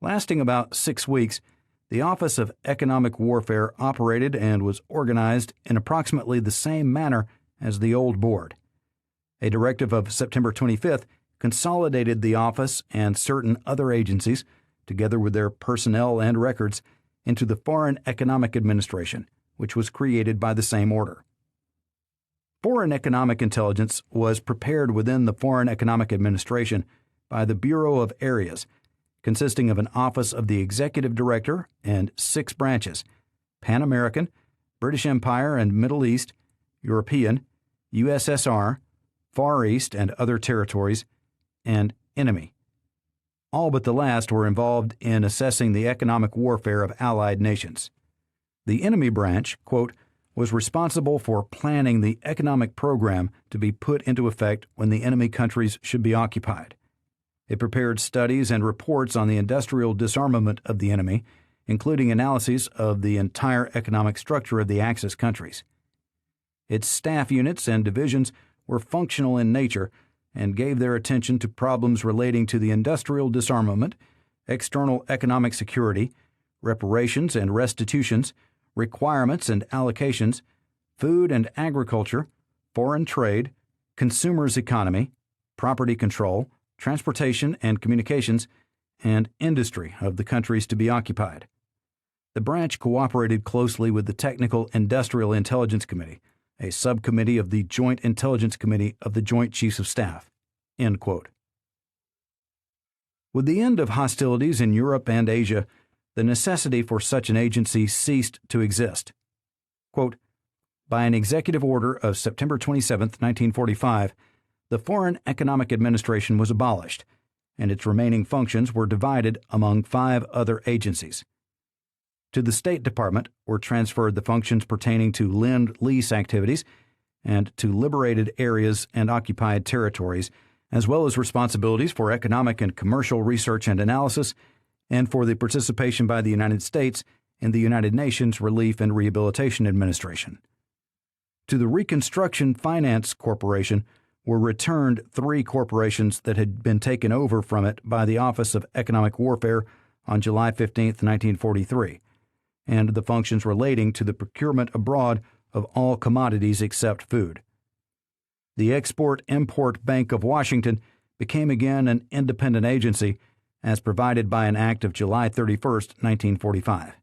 Speaker 1: Lasting about 6 weeks, the Office of Economic Warfare operated and was organized in approximately the same manner as the old board. A directive of September 25th consolidated the office and certain other agencies, together with their personnel and records, into the Foreign Economic Administration, which was created by the same order. Foreign economic intelligence was prepared within the Foreign Economic Administration by the Bureau of Areas, consisting of an Office of the Executive Director and 6 branches: Pan American, British Empire and Middle East, European, USSR, Far East and other territories, and Enemy. All but the last were involved in assessing the economic warfare of allied nations. The Enemy branch, quote, was responsible for planning the economic program to be put into effect when the enemy countries should be occupied. It prepared studies and reports on the industrial disarmament of the enemy, including analyses of the entire economic structure of the Axis countries. Its staff units and divisions were functional in nature and gave their attention to problems relating to the industrial disarmament, external economic security, reparations and restitutions, requirements and allocations, food and agriculture, foreign trade, consumers' economy, property control, transportation and communications, and industry of the countries to be occupied. The branch cooperated closely with the Technical Industrial Intelligence Committee, a subcommittee of the Joint Intelligence Committee of the Joint Chiefs of Staff." End quote. With the end of hostilities in Europe and Asia, the necessity for such an agency ceased to exist. Quote, "By an executive order of September 27, 1945, the Foreign Economic Administration was abolished, and its remaining functions were divided among 5 other agencies. To the State Department were transferred the functions pertaining to Lend-Lease activities and to liberated areas and occupied territories, as well as responsibilities for economic and commercial research and analysis, and for the participation by the United States in the United Nations Relief and Rehabilitation Administration. To the Reconstruction Finance Corporation were returned 3 corporations that had been taken over from it by the Office of Economic Warfare on July 15, 1943, and the functions relating to the procurement abroad of all commodities except food. The Export-Import Bank of Washington became again an independent agency, as provided by an act of July 31, 1945.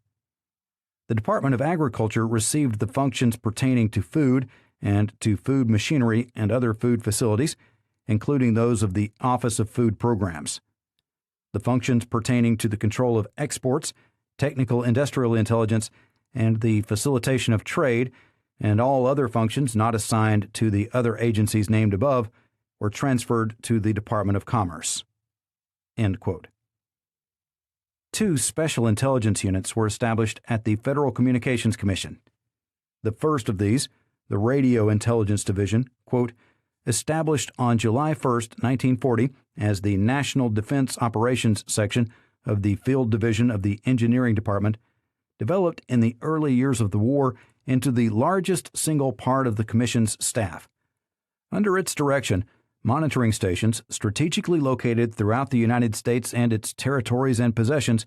Speaker 1: The Department of Agriculture received the functions pertaining to food and to food machinery and other food facilities, including those of the Office of Food Programs. The functions pertaining to the control of exports, technical industrial intelligence, and the facilitation of trade, and all other functions not assigned to the other agencies named above, were transferred to the Department of Commerce." End quote. 2 special intelligence units were established at the Federal Communications Commission. The first of these, the Radio Intelligence Division, quote, established on July 1, 1940, as the National Defense Operations Section of the Field Division of the Engineering Department, developed in the early years of the war into the largest single part of the Commission's staff. Under its direction, monitoring stations strategically located throughout the United States and its territories and possessions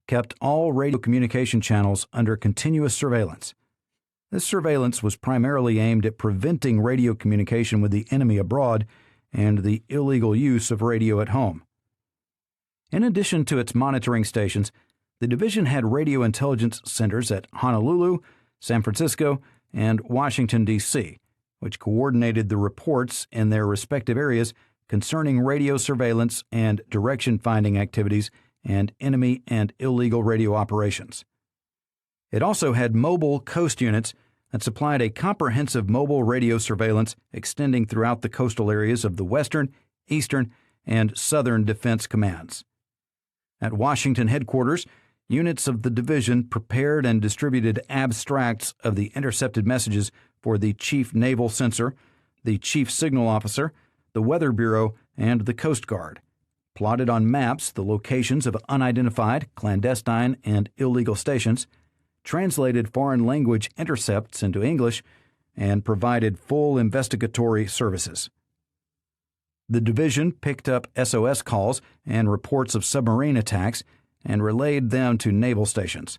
Speaker 1: kept all radio communication channels under continuous surveillance. This surveillance was primarily aimed at preventing radio communication with the enemy abroad and the illegal use of radio at home. In addition to its monitoring stations, the division had radio intelligence centers at Honolulu, San Francisco, and Washington, D.C., which coordinated the reports in their respective areas concerning radio surveillance and direction-finding activities and enemy and illegal radio operations. It also had mobile coast units that supplied a comprehensive mobile radio surveillance extending throughout the coastal areas of the Western, Eastern, and Southern Defense Commands. At Washington headquarters, units of the division prepared and distributed abstracts of the intercepted messages for the Chief Naval Censor, the Chief Signal Officer, the Weather Bureau, and the Coast Guard, plotted on maps the locations of unidentified, clandestine, and illegal stations, translated foreign language intercepts into English, and provided full investigatory services. The division picked up SOS calls and reports of submarine attacks and relayed them to naval stations,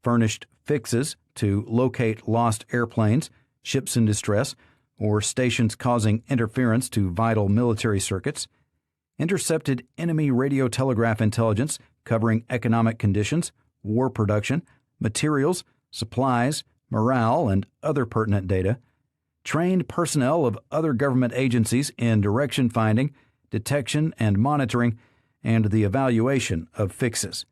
Speaker 1: furnished fixes to locate lost airplanes, ships in distress, or stations causing interference to vital military circuits, intercepted enemy radio telegraph intelligence covering economic conditions, war production, materials, supplies, morale, and other pertinent data, trained personnel of other government agencies in direction finding, detection and monitoring, and the evaluation of fixes.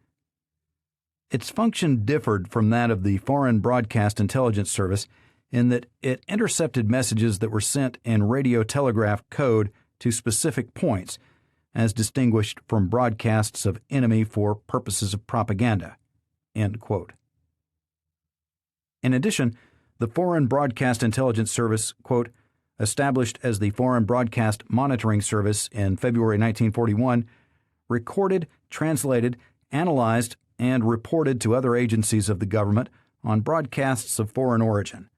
Speaker 1: Its function differed from that of the Foreign Broadcast Intelligence Service in that it intercepted messages that were sent in radio telegraph code to specific points, as distinguished from broadcasts of enemy for purposes of propaganda." End quote. In addition, the Foreign Broadcast Intelligence Service, quote, established as the Foreign Broadcast Monitoring Service in February 1941, recorded, translated, analyzed, and reported to other agencies of the government on broadcasts of foreign origin.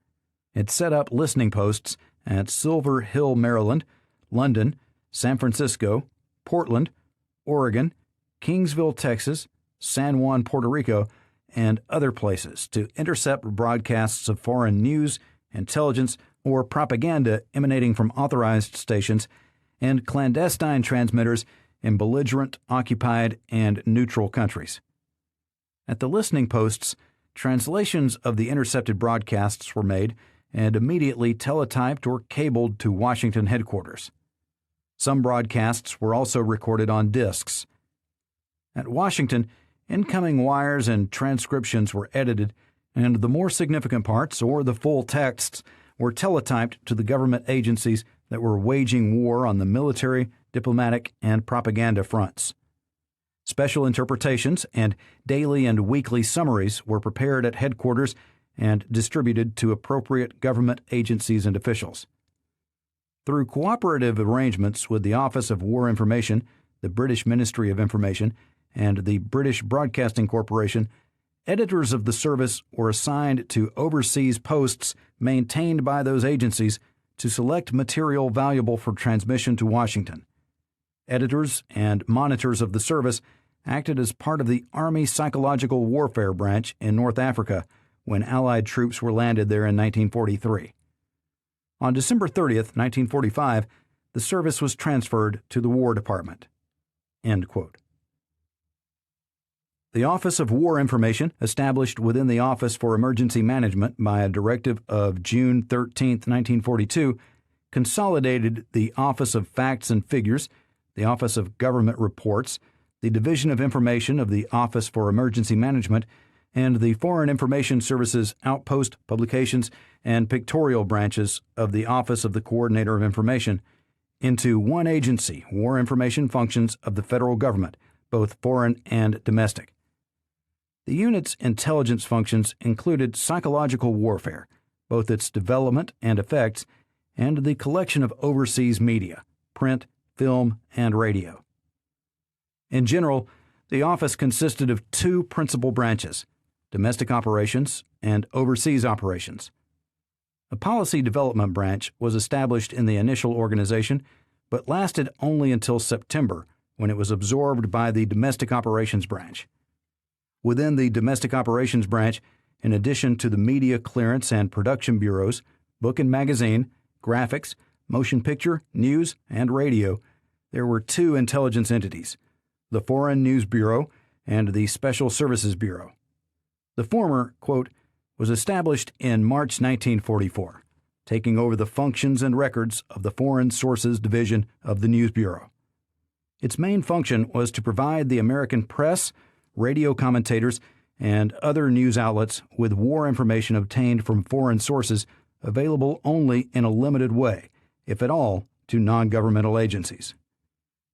Speaker 1: It set up listening posts at Silver Hill, Maryland, London, San Francisco, Portland, Oregon, Kingsville, Texas, San Juan, Puerto Rico, and other places to intercept broadcasts of foreign news, intelligence, or propaganda emanating from authorized stations and clandestine transmitters in belligerent, occupied, and neutral countries. At the listening posts, translations of the intercepted broadcasts were made and immediately teletyped or cabled to Washington headquarters. Some broadcasts were also recorded on discs. At Washington, incoming wires and transcriptions were edited, and the more significant parts, or the full texts, were teletyped to the government agencies that were waging war on the military, diplomatic, and propaganda fronts. Special interpretations and daily and weekly summaries were prepared at headquarters and distributed to appropriate government agencies and officials. Through cooperative arrangements with the Office of War Information, the British Ministry of Information, and the British Broadcasting Corporation, editors of the service were assigned to overseas posts maintained by those agencies to select material valuable for transmission to Washington. Editors and monitors of the service acted as part of the Army Psychological Warfare Branch in North Africa when Allied troops were landed there in 1943. On December 30th, 1945, the service was transferred to the War Department." End quote. The Office of War Information, established within the Office for Emergency Management by a directive of June 13, 1942, consolidated the Office of Facts and Figures, the Office of Government Reports, the Division of Information of the Office for Emergency Management, and the Foreign Information Service's Outpost, Publications, and Pictorial branches of the Office of the Coordinator of Information into one agency, War Information Functions of the federal government, both foreign and domestic. The unit's intelligence functions included psychological warfare, both its development and effects, and the collection of overseas media, print, film, and radio. In general, the office consisted of two principal branches: domestic operations and overseas operations. A policy development branch was established in the initial organization, but lasted only until September, when it was absorbed by the domestic operations branch. Within the domestic operations branch, in addition to the media clearance and production bureaus, book and magazine, graphics, motion picture, news, and radio, there were two intelligence entities: the Foreign News Bureau and the Special Services Bureau. The former, quote, was established in March 1944, taking over the functions and records of the Foreign Sources Division of the News Bureau. Its main function was to provide the American press, radio commentators, and other news outlets with war information obtained from foreign sources, available only in a limited way, if at all, to non-governmental agencies.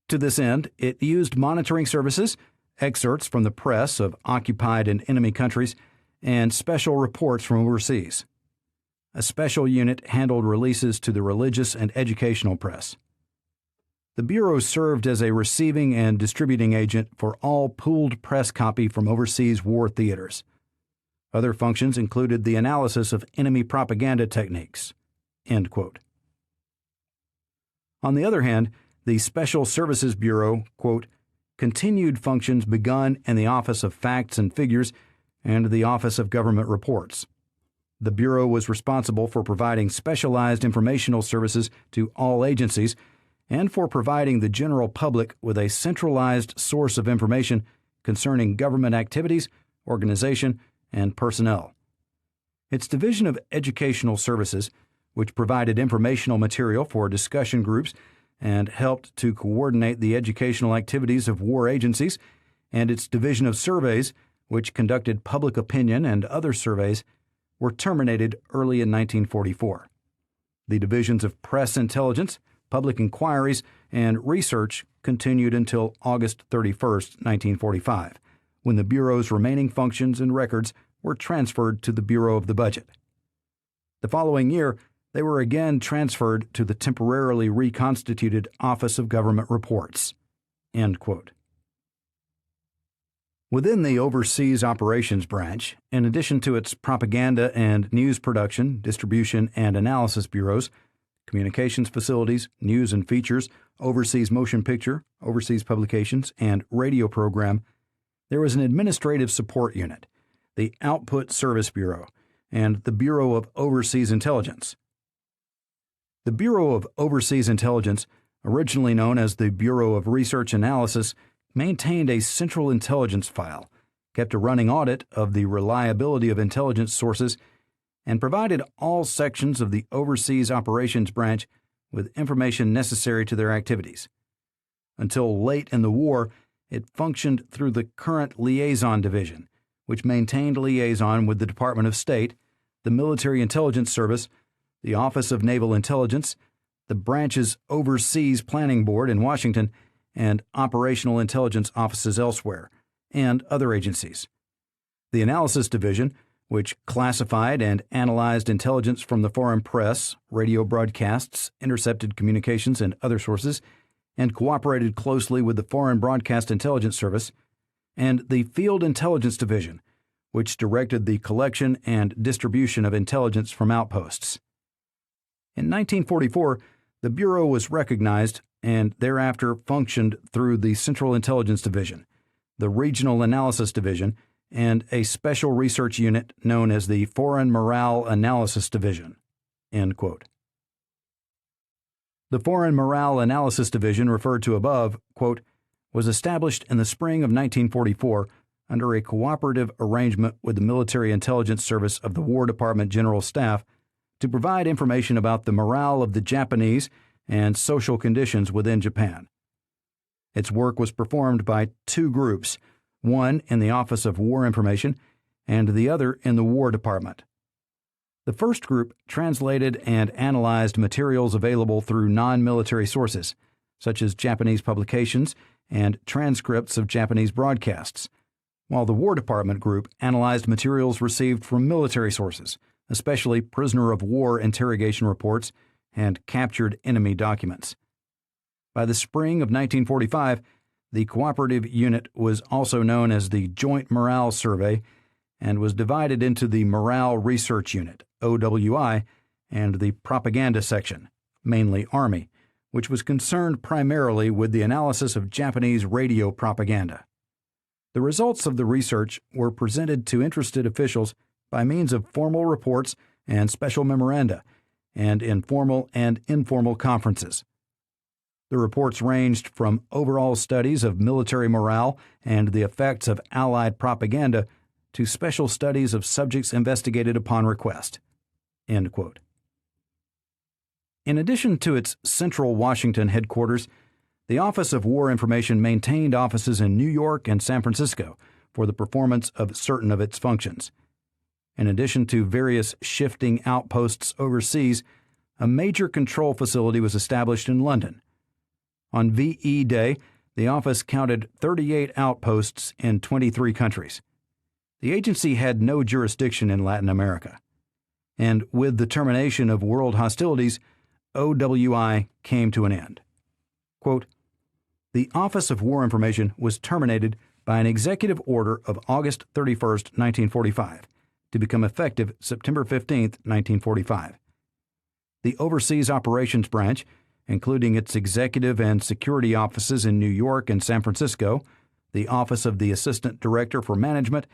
Speaker 1: To this end, it used monitoring services, excerpts from the press of occupied and enemy countries, and special reports from overseas. A special unit handled releases to the religious and educational press. The Bureau served as a receiving and distributing agent for all pooled press copy from overseas war theaters. Other functions included the analysis of enemy propaganda techniques. End quote. On the other hand, the Special Services Bureau, quote, continued functions begun in the Office of Facts and Figures and the Office of Government Reports. The Bureau was responsible for providing specialized informational services to all agencies and for providing the general public with a centralized source of information concerning government activities, organization, and personnel. Its Division of Educational Services, which provided informational material for discussion groups and helped to coordinate the educational activities of war agencies, and its Division of Surveys, which conducted public opinion and other surveys, were terminated early in 1944. The divisions of Press Intelligence, Public Inquiries, and Research continued until August 31, 1945, when the Bureau's remaining functions and records were transferred to the Bureau of the Budget. The following year, they were again transferred to the temporarily reconstituted Office of Government Reports. End quote. Within the Overseas Operations Branch, in addition to its propaganda and news production, distribution, and analysis bureaus, communications facilities, news and features, overseas motion picture, overseas publications, and radio program, there was an administrative support unit, the Output Service Bureau, and the Bureau of Overseas Intelligence. The Bureau of Overseas Intelligence, originally known as the Bureau of Research Analysis, maintained a central intelligence file, kept a running audit of the reliability of intelligence sources, and provided all sections of the Overseas Operations Branch with information necessary to their activities. Until late in the war, it functioned through the current Liaison Division, which maintained liaison with the Department of State, the Military Intelligence Service, the Office of Naval Intelligence, the branch's Overseas Planning Board in Washington, and operational intelligence offices elsewhere, and other agencies. The Analysis Division, which classified and analyzed intelligence from the foreign press, radio broadcasts, intercepted communications, and other sources, and cooperated closely with the Foreign Broadcast Intelligence Service, and the Field Intelligence Division, which directed the collection and distribution of intelligence from outposts. In 1944, the Bureau was recognized and thereafter functioned through the Central Intelligence Division, the Regional Analysis Division, and a special research unit known as the Foreign Morale Analysis Division." End quote. The Foreign Morale Analysis Division referred to above, quote, was established in the spring of 1944 under a cooperative arrangement with the Military Intelligence Service of the War Department General Staff to provide information about the morale of the Japanese and social conditions within Japan. Its work was performed by two groups, one in the Office of War Information and the other in the War Department. The first group translated and analyzed materials available through non-military sources, such as Japanese publications and transcripts of Japanese broadcasts, while the War Department group analyzed materials received from military sources, especially prisoner of war interrogation reports and captured enemy documents. By the spring of 1945, the cooperative unit was also known as the Joint Morale Survey and was divided into the Morale Research Unit, OWI, and the Propaganda Section, mainly Army, which was concerned primarily with the analysis of Japanese radio propaganda. The results of the research were presented to interested officials by means of formal reports and special memoranda, and in formal and informal conferences. The reports ranged from overall studies of military morale and the effects of Allied propaganda to special studies of subjects investigated upon request. End quote. In addition to its central Washington headquarters, the Office of War Information maintained offices in New York and San Francisco for the performance of certain of its functions. In addition to various shifting outposts overseas, a major control facility was established in London. On VE Day, the office counted 38 outposts in 23 countries. The agency had no jurisdiction in Latin America. And with the termination of world hostilities, OWI came to an end. Quote, "The Office of War Information was terminated by an executive order of August 31, 1945, to become effective September 15, 1945. The Overseas Operations Branch, including its executive and security offices in New York and San Francisco, the Office of the Assistant Director for Management,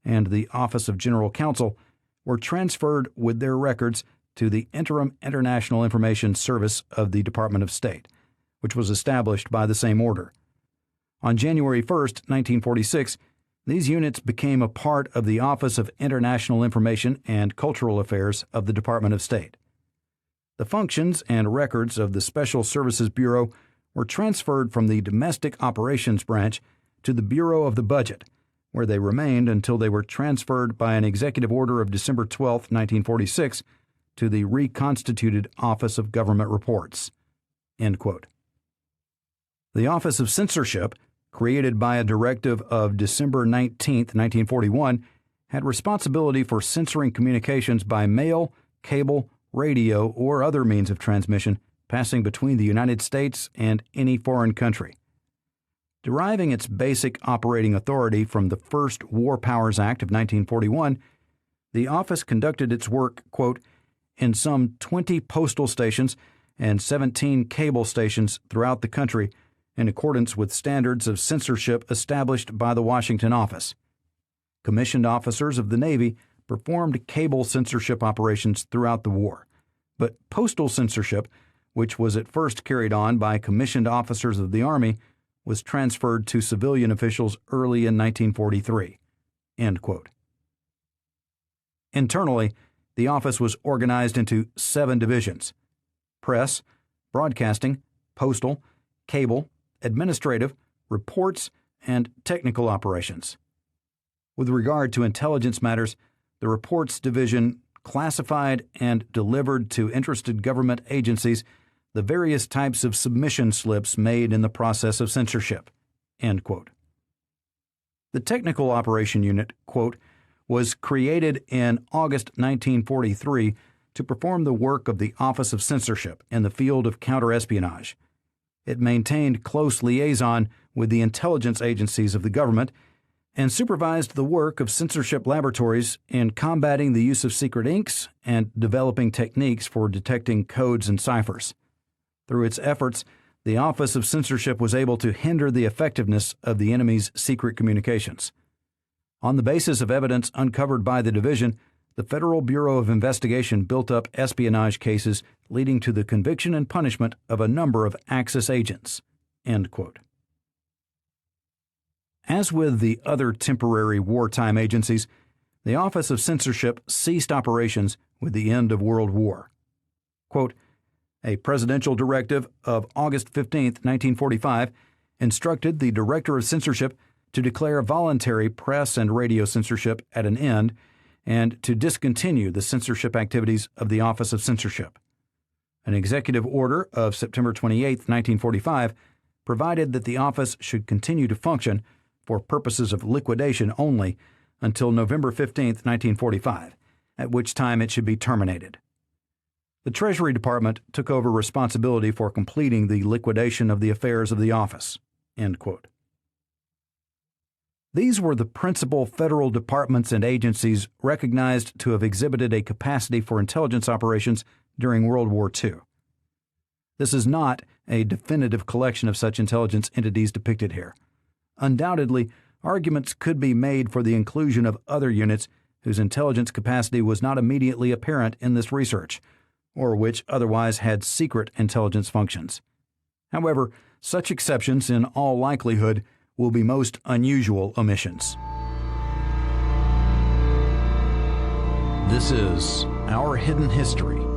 Speaker 1: and the Office of General Counsel, were transferred with their records to the Interim International Information Service of the Department of State, which was established by the same order. On January 1, 1946, these units became a part of the Office of International Information and Cultural Affairs of the Department of State. The functions and records of the Special Services Bureau were transferred from the Domestic Operations Branch to the Bureau of the Budget, where they remained until they were transferred by an executive order of December 12, 1946, to the reconstituted Office of Government Reports." End quote. The Office of Censorship, created by a directive of December 19, 1941, had responsibility for censoring communications by mail, cable, radio, or other means of transmission passing between the United States and any foreign country. Deriving its basic operating authority from the first War Powers Act of 1941, the office conducted its work, quote, "in some 20 postal stations and 17 cable stations throughout the country in accordance with standards of censorship established by the Washington office. Commissioned officers of the Navy performed cable censorship operations throughout the war, but postal censorship, which was at first carried on by commissioned officers of the Army, was transferred to civilian officials early in 1943. End quote. Internally, the office was organized into 7 divisions: press, broadcasting, postal, cable, administrative, reports, and technical operations. With regard to intelligence matters, the reports division classified and delivered to interested government agencies the various types of submission slips made in the process of censorship." End quote. The Technical Operation Unit, quote, "was created in August 1943 to perform the work of the Office of Censorship in the field of counterespionage. It maintained close liaison with the intelligence agencies of the government and supervised the work of censorship laboratories in combating the use of secret inks and developing techniques for detecting codes and ciphers. Through its efforts, the Office of Censorship was able to hinder the effectiveness of the enemy's secret communications. On the basis of evidence uncovered by the division, the Federal Bureau of Investigation built up espionage cases leading to the conviction and punishment of a number of Axis agents." End quote. As with the other temporary wartime agencies, the Office of Censorship ceased operations with the end of World War. Quote, "A presidential directive of August 15, 1945, instructed the Director of Censorship to declare voluntary press and radio censorship at an end and to discontinue the censorship activities of the Office of Censorship. An executive order of September 28, 1945, provided that the office should continue to function for purposes of liquidation only until November 15, 1945, at which time it should be terminated. The Treasury Department took over responsibility for completing the liquidation of the affairs of the office." End quote. These were the principal federal departments and agencies recognized to have exhibited a capacity for intelligence operations during World War II. This is not a definitive collection of such intelligence entities depicted here. Undoubtedly, arguments could be made for the inclusion of other units whose intelligence capacity was not immediately apparent in this research, or which otherwise had secret intelligence functions. However, such exceptions, in all likelihood, will be most unusual omissions. This is Our Hidden History